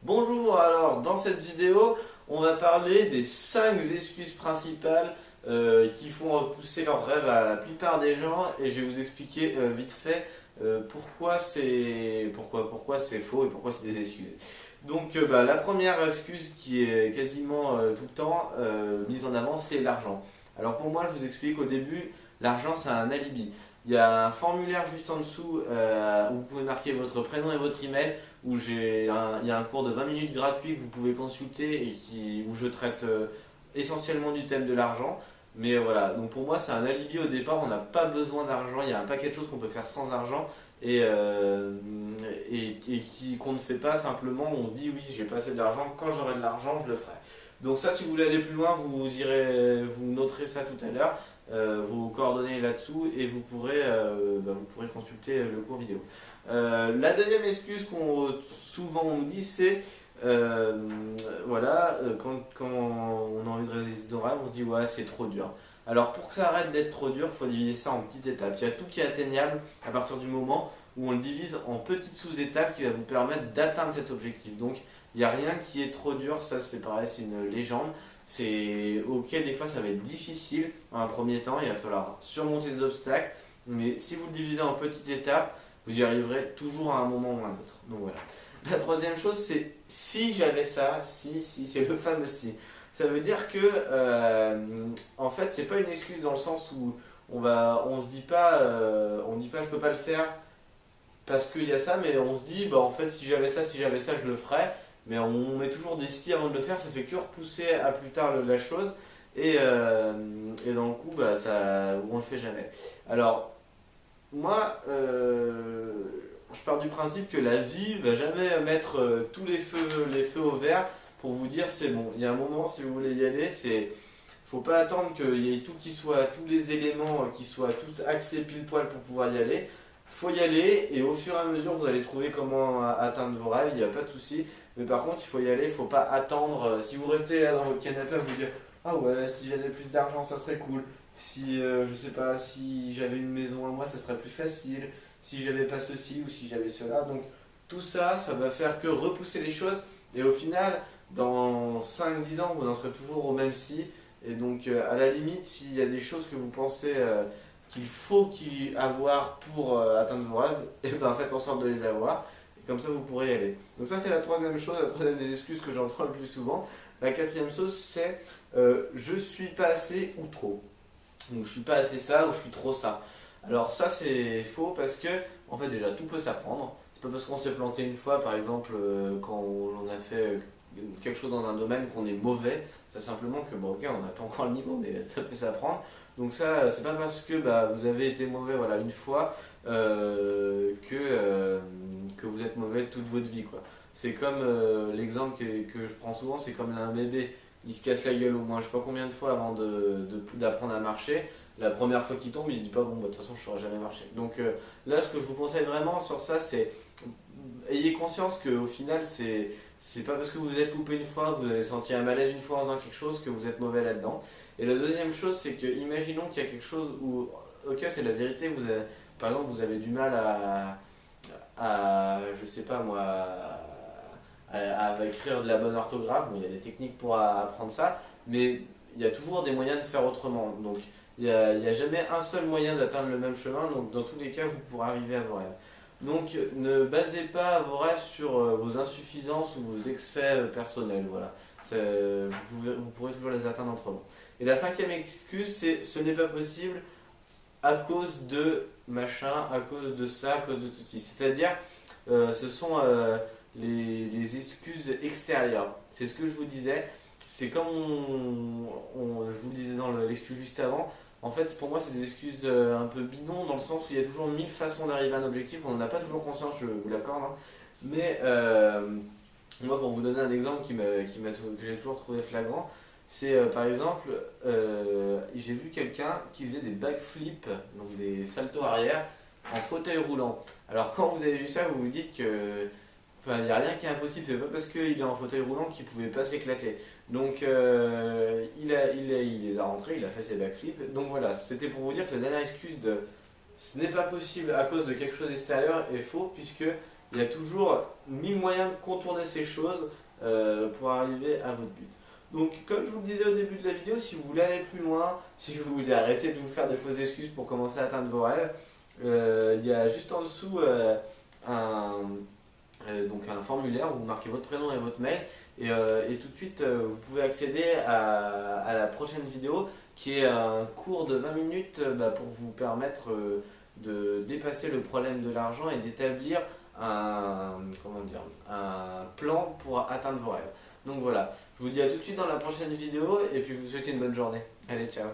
Bonjour, alors dans cette vidéo, on va parler des 5 excuses principales qui font repousser leurs rêves à la plupart des gens et je vais vous expliquer vite fait pourquoi c'est faux et pourquoi c'est des excuses. Donc la première excuse qui est quasiment tout le temps mise en avant, c'est l'argent. Alors pour moi, je vous explique au début, l'argent c'est un alibi. Il y a un formulaire juste en dessous où vous pouvez marquer votre prénom et votre email où il y a un cours de 20 minutes gratuit que vous pouvez consulter où je traite essentiellement du thème de l'argent. Mais voilà, donc pour moi c'est un alibi au départ, on n'a pas besoin d'argent, il y a un paquet de choses qu'on peut faire sans argent qu'on ne fait pas simplement, on se dit oui j'ai pas assez d'argent, quand j'aurai de l'argent je le ferai. Donc ça si vous voulez aller plus loin, vous noterez ça tout à l'heure, vos coordonnées là-dessous et vous pourrez consulter le cours vidéo. La deuxième excuse qu'on souvent on nous dit c'est quand on a envie de réaliser nos rêves, on se dit ouais c'est trop dur. Alors pour que ça arrête d'être trop dur, il faut diviser ça en petites étapes. Il y a tout qui est atteignable à partir du moment où on le divise en petites sous-étapes qui va vous permettre d'atteindre cet objectif. Donc il n'y a rien qui est trop dur, ça c'est pareil, c'est une légende. C'est ok, des fois ça va être difficile en un premier temps, il va falloir surmonter des obstacles, mais si vous le divisez en petites étapes, vous y arriverez toujours à un moment ou à un autre. Donc voilà. La troisième chose, c'est si j'avais ça, si, c'est le fameux si. Ça veut dire que, en fait, c'est pas une excuse dans le sens où on se dit pas, je peux pas le faire parce qu'il y a ça, mais on se dit, bah en fait, si j'avais ça, je le ferais. Mais on met toujours des si avant de le faire, ça fait que repousser à plus tard la chose et dans le coup, on le fait jamais. Alors, moi, je pars du principe que la vie va jamais mettre tous les feux au vert pour vous dire c'est bon. Il y a un moment, si vous voulez y aller, faut pas attendre qu'il y ait tous les éléments qui soient tous axés pile poil pour pouvoir y aller. Faut y aller et au fur et à mesure, vous allez trouver comment atteindre vos rêves. Il n'y a pas de souci. Mais par contre, il faut y aller. Il faut pas attendre. Si vous restez là dans votre canapé à vous dire ah ouais, si j'avais plus d'argent, ça serait cool. Si, je sais pas, si j'avais une maison à moi, ça serait plus facile. Si j'avais pas ceci ou si j'avais cela. Donc tout ça, ça va faire que repousser les choses. Et au final, dans 5 10 ans, vous en serez toujours au même si. Et donc à la limite, s'il y a des choses que vous pensez qu'il avoir pour atteindre vos rêves, et ben faites en sorte de les avoir. Et comme ça, vous pourrez y aller. Donc ça, c'est la troisième chose, la troisième des excuses que j'entends le plus souvent. La quatrième chose, c'est je suis pas assez ou trop. Donc je suis pas assez ça ou je suis trop ça. Alors ça c'est faux parce que en fait déjà tout peut s'apprendre. C'est pas parce qu'on s'est planté une fois par exemple quand on a fait quelque chose dans un domaine qu'on est mauvais. C'est simplement que bon ok on n'a pas encore le niveau mais ça peut s'apprendre. Donc ça c'est pas parce que vous avez été mauvais voilà une fois que vous êtes mauvais toute votre vie quoi. C'est comme l'exemple que je prends souvent, c'est comme là, un bébé il se casse la gueule au moins je sais pas combien de fois avant d'apprendre à marcher. La première fois qu'il tombe, il dit pas bon, de toute façon, je ne saurais jamais marcher. Donc là, ce que je vous conseille vraiment sur ça, c'est ayez conscience qu'au final, c'est pas parce que vous êtes loupé une fois, que vous avez senti un malaise une fois en faisant quelque chose, que vous êtes mauvais là-dedans. Et la deuxième chose, c'est que imaginons qu'il y a quelque chose où, ok, c'est la vérité, par exemple, vous avez du mal je sais pas moi, à écrire de la bonne orthographe. Bon, il y a des techniques pour apprendre ça, mais il y a toujours des moyens de faire autrement. Donc, il y a jamais un seul moyen d'atteindre le même chemin, donc dans tous les cas, vous pourrez arriver à vos rêves. Donc ne basez pas vos rêves sur vos insuffisances ou vos excès personnels, voilà. Vous pourrez toujours les atteindre autrement. Et la cinquième excuse, c'est ce n'est pas possible à cause de machin, à cause de ça, à cause de tout ceci. C'est-à-dire, ce sont les excuses extérieures. C'est ce que je vous disais. C'est comme je vous le disais dans l'excuse juste avant. En fait, pour moi, c'est des excuses un peu bidons dans le sens où il y a toujours 1000 façons d'arriver à un objectif. On n'en a pas toujours conscience, je vous l'accorde. Hein. Mais moi, pour vous donner un exemple que j'ai toujours trouvé flagrant, c'est par exemple, j'ai vu quelqu'un qui faisait des backflips, donc des saltos arrière, en fauteuil roulant. Alors quand vous avez vu ça, vous vous dites que enfin, il n'y a rien qui est impossible, c'est pas parce qu'il est en fauteuil roulant qu'il pouvait pas s'éclater. Donc il les a rentrés, il a fait ses backflips. Donc voilà, c'était pour vous dire que la dernière excuse de ce n'est pas possible à cause de quelque chose d'extérieur est faux, puisque Il y a toujours 1000 moyens de contourner ces choses pour arriver à votre but. Donc comme je vous le disais au début de la vidéo, si vous voulez aller plus loin, si vous voulez arrêter de vous faire des fausses excuses pour commencer à atteindre vos rêves, il y a juste en dessous un, donc un formulaire où vous marquez votre prénom et votre mail et tout de suite vous pouvez accéder à la prochaine vidéo qui est un cours de 20 minutes pour vous permettre de dépasser le problème de l'argent et d'établir un plan pour atteindre vos rêves. Donc voilà, je vous dis à tout de suite dans la prochaine vidéo et puis je vous souhaite une bonne journée. Allez, ciao!